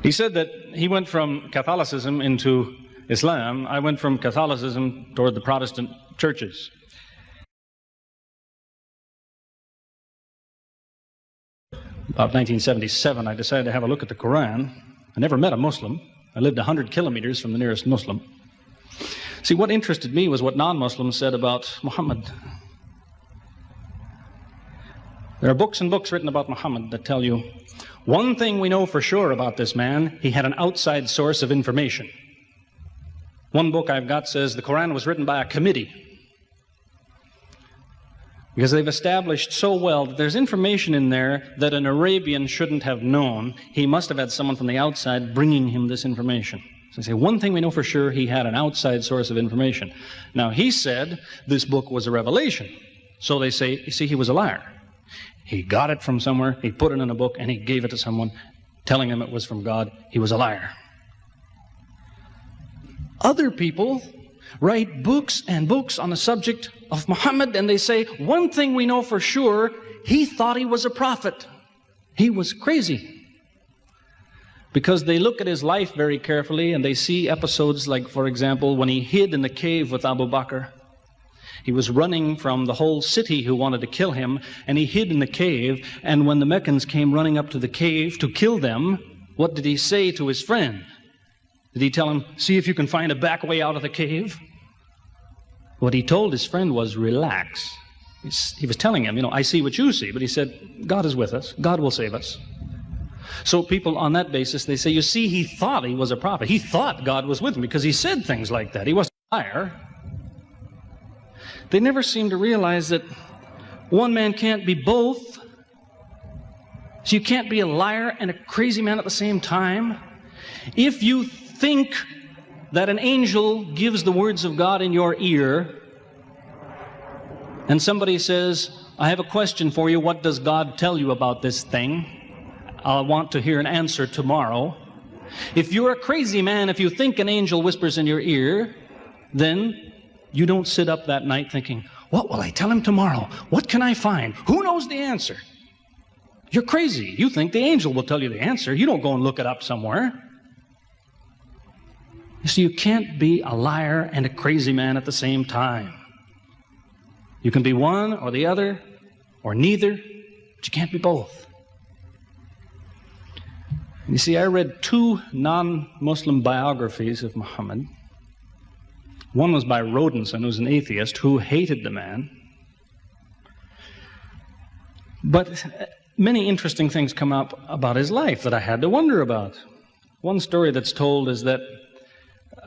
He said that he went from Catholicism into Islam. I went from Catholicism toward the Protestant churches. About 1977, I decided to have a look at the Quran. I never met a Muslim. I lived 100 kilometers from the nearest Muslim. See, what interested me was what non-Muslims said about Muhammad. There are books and books written about Muhammad that tell you, one thing we know for sure about this man, he had an outside source of information. One book I've got says the Quran was written by a committee, because they've established so well that there's information in there that an Arabian shouldn't have known. He must have had someone from the outside bringing him this information. So they say, one thing we know for sure, he had an outside source of information. Now, he said this book was a revelation. So they say, you see, he was a liar. He got it from somewhere, he put it in a book, and he gave it to someone, telling him it was from God. He was a liar. Other people write books and books on the subject of Muhammad, and they say, one thing we know for sure, he thought he was a prophet. He was crazy. Because they look at his life very carefully, and they see episodes like, for example, when he hid in the cave with Abu Bakr. He was running from the whole city who wanted to kill him, and he hid in the cave, and when the Meccans came running up to the cave to kill them, what did he say to his friend? Did he tell him, see if you can find a back way out of the cave? What he told his friend was, relax. He was telling him, I see what you see, but he said, God is with us. God will save us. So people on that basis, they say, you see, he thought he was a prophet. He thought God was with him because he said things like that. He wasn't a liar. They never seem to realize that one man can't be both. So you can't be a liar and a crazy man at the same time. If you think that an angel gives the words of God in your ear, and somebody says, I have a question for you, what does God tell you about this thing? I want to hear an answer tomorrow. If you're a crazy man, if you think an angel whispers in your ear, then you don't sit up that night thinking, what will I tell him tomorrow? What can I find? Who knows the answer? You're crazy. You think the angel will tell you the answer. You don't go and look it up somewhere. You see, you can't be a liar and a crazy man at the same time. You can be one or the other, or neither, but you can't be both. You see, I read 2 non-Muslim biographies of Muhammad. One was by Rodenson, who's an atheist, who hated the man. But many interesting things come up about his life that I had to wonder about. One story that's told is that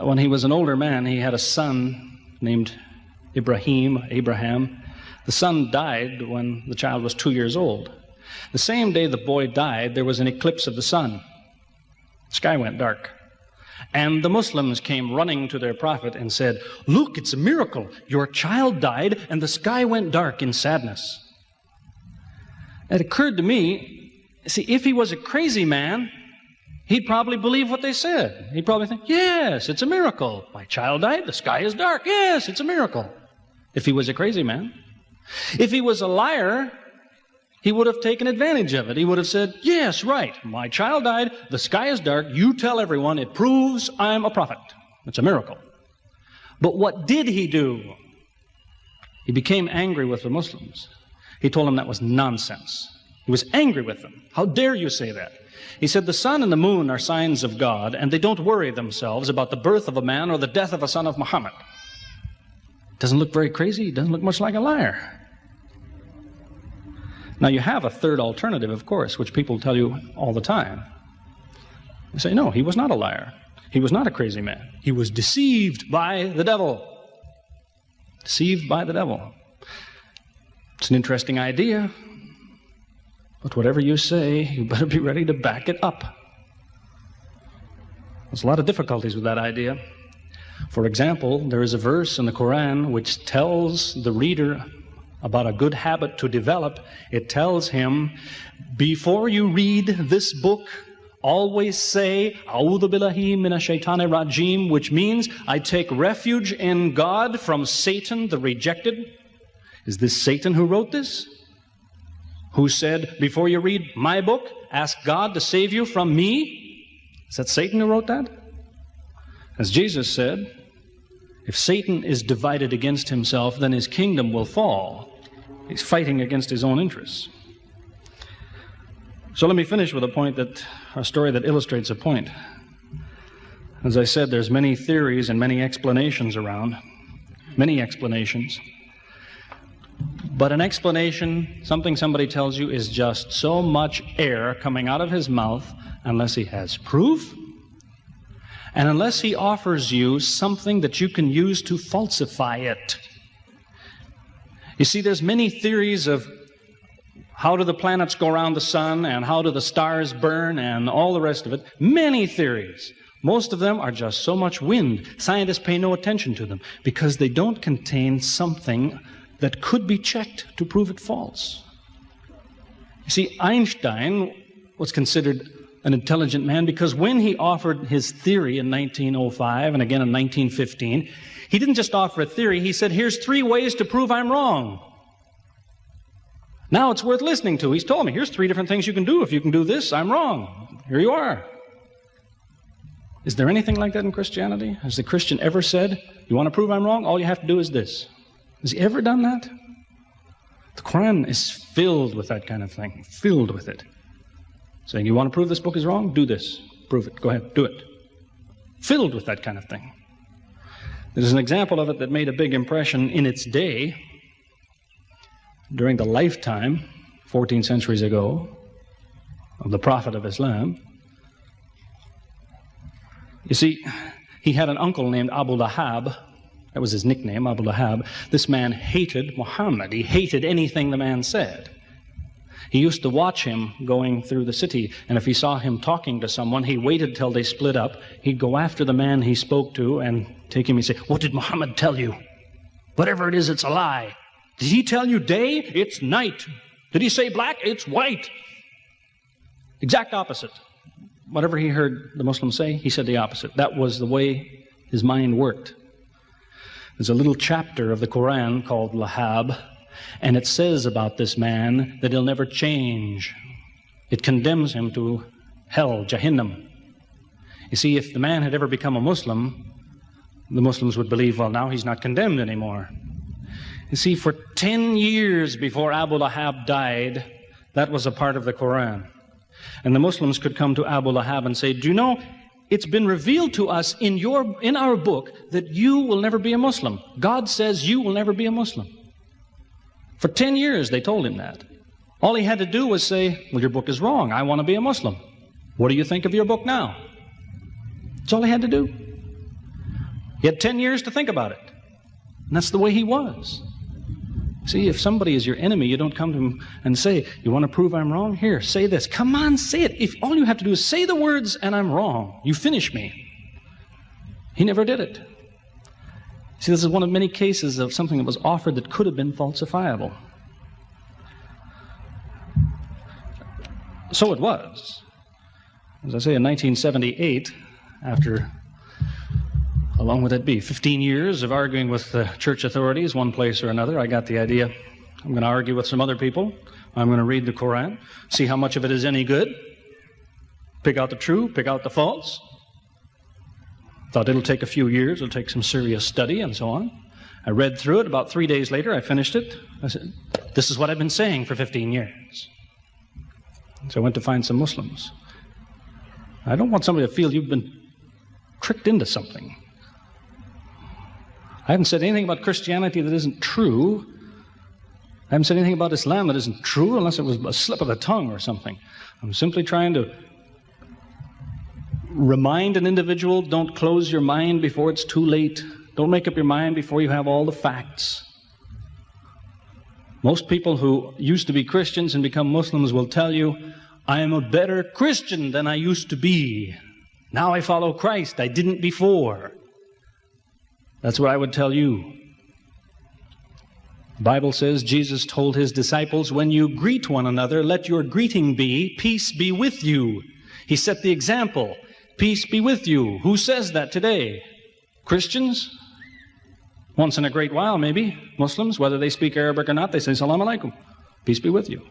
when he was an older man, he had a son named Abraham. The son died when the child was 2 years old. The same day the boy died, there was an eclipse of the sun. The sky went dark. And the Muslims came running to their prophet and said, look, it's a miracle. Your child died and the sky went dark in sadness. It occurred to me, see, if he was a crazy man, he'd probably believe what they said. He'd probably think, yes, it's a miracle. My child died, the sky is dark. Yes, it's a miracle. If he was a crazy man. If he was a liar, he would have taken advantage of it. He would have said, yes, right, my child died, the sky is dark, you tell everyone, it proves I'm a prophet. It's a miracle. But what did he do? He became angry with the Muslims. He told them that was nonsense. He was angry with them. How dare you say that? He said, the sun and the moon are signs of God, and they don't worry themselves about the birth of a man or the death of a son of Muhammad. Doesn't look very crazy. Doesn't look much like a liar. Now, you have a third alternative, of course, which people tell you all the time. They say, no, he was not a liar. He was not a crazy man. He was deceived by the devil. Deceived by the devil. It's an interesting idea. But whatever you say, you better be ready to back it up. There's a lot of difficulties with that idea. For example, there is a verse in the Quran which tells the reader about a good habit to develop. It tells him, before you read this book, always say, A'udhu billahi minash shaitani rajim, which means, I take refuge in God from Satan the rejected. Is this Satan who wrote this? Who said, before you read my book, ask God to save you from me? Is that Satan who wrote that? As Jesus said, if Satan is divided against himself, then his kingdom will fall. He's fighting against his own interests. So let me finish with a story that illustrates a point. As I said, there's many theories and many explanations around. Many explanations. But an explanation, something somebody tells you, is just so much air coming out of his mouth unless he has proof and unless he offers you something that you can use to falsify it. You see, there's many theories of how do the planets go around the sun and how do the stars burn and all the rest of it. Many theories. Most of them are just so much wind. Scientists pay no attention to them because they don't contain something that could be checked to prove it false. You see, Einstein was considered an intelligent man because when he offered his theory in 1905 and again in 1915, he didn't just offer a theory, he said, here's 3 ways to prove I'm wrong. Now it's worth listening to. He's told me, here's 3 different things you can do. If you can do this, I'm wrong. Here you are. Is there anything like that in Christianity? Has the Christian ever said, you want to prove I'm wrong? All you have to do is this. Has he ever done that? The Quran is filled with that kind of thing, filled with it. Saying, you want to prove this book is wrong? Do this. Prove it. Go ahead. Do it. Filled with that kind of thing. There's an example of it that made a big impression in its day, during the lifetime, 14 centuries ago, of the Prophet of Islam. You see, he had an uncle named Abu Lahab. That was his nickname, Abu Lahab. This man hated Muhammad. He hated anything the man said. He used to watch him going through the city, and if he saw him talking to someone, he waited till they split up. He'd go after the man he spoke to and take him and say, what did Muhammad tell you? Whatever it is, it's a lie. Did he tell you day? It's night. Did he say black? It's white. Exact opposite. Whatever he heard the Muslims say, he said the opposite. That was the way his mind worked. There's a little chapter of the Quran called Lahab, and it says about this man that he'll never change. It condemns him to hell, Jahannam. You see, if the man had ever become a Muslim, the Muslims would believe, well, now he's not condemned anymore. You see, for 10 years before Abu Lahab died, that was a part of the Quran. And the Muslims could come to Abu Lahab and say, do you know, it's been revealed to us in our book that you will never be a Muslim. God says you will never be a Muslim. For 10 years they told him that. All he had to do was say, well, your book is wrong. I want to be a Muslim. What do you think of your book now? That's all he had to do. He had 10 years to think about it. And that's the way he was. See, if somebody is your enemy, you don't come to him and say, you want to prove I'm wrong? Here, say this. Come on, say it. If all you have to do is say the words and I'm wrong, you finish me. He never did it. See, this is one of many cases of something that was offered that could have been falsifiable. So it was. As I say, in 1978, after, how long would that be? 15 years of arguing with the church authorities, one place or another, I got the idea, I'm going to argue with some other people. I'm going to read the Quran, see how much of it is any good, pick out the true, pick out the false. Thought it'll take a few years, it'll take some serious study and so on. I read through it. About 3 days later, I finished it. I said, this is what I've been saying for 15 years. So I went to find some Muslims. I don't want somebody to feel you've been tricked into something. I haven't said anything about Christianity that isn't true. I haven't said anything about Islam that isn't true unless it was a slip of the tongue or something. I'm simply trying to remind an individual, don't close your mind before it's too late. Don't make up your mind before you have all the facts. Most people who used to be Christians and become Muslims will tell you, I am a better Christian than I used to be. Now I follow Christ. I didn't before. That's what I would tell you. The Bible says Jesus told his disciples, when you greet one another, let your greeting be, peace be with you. He set the example. Peace be with you. Who says that today? Christians? Once in a great while, maybe. Muslims, whether they speak Arabic or not, they say, Salam alaikum. Peace be with you.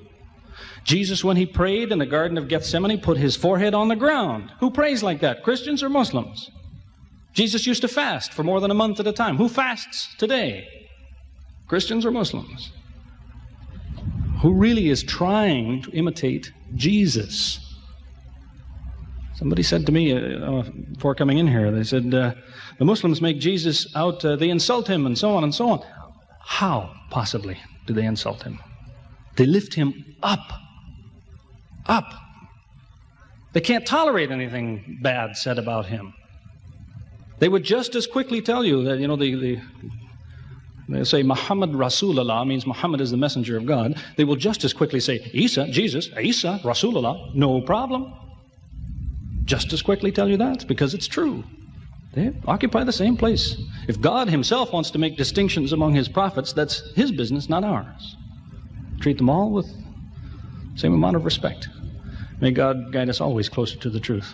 Jesus, when he prayed in the Garden of Gethsemane, put his forehead on the ground. Who prays like that, Christians or Muslims? Jesus used to fast for more than a month at a time. Who fasts today, Christians or Muslims? Who really is trying to imitate Jesus? Somebody said to me before coming in here, they said, the Muslims make Jesus out, they insult him and so on and so on. How, possibly, do they insult him? They lift him up. Up. They can't tolerate anything bad said about him. They would just as quickly tell you that, they say Muhammad Rasulullah means Muhammad is the messenger of God. They will just as quickly say Isa, Jesus, Isa, Rasulullah, no problem. Just as quickly tell you that, because it's true. They occupy the same place. If God himself wants to make distinctions among his prophets, that's his business, not ours. Treat them all with the same amount of respect. May God guide us always closer to the truth.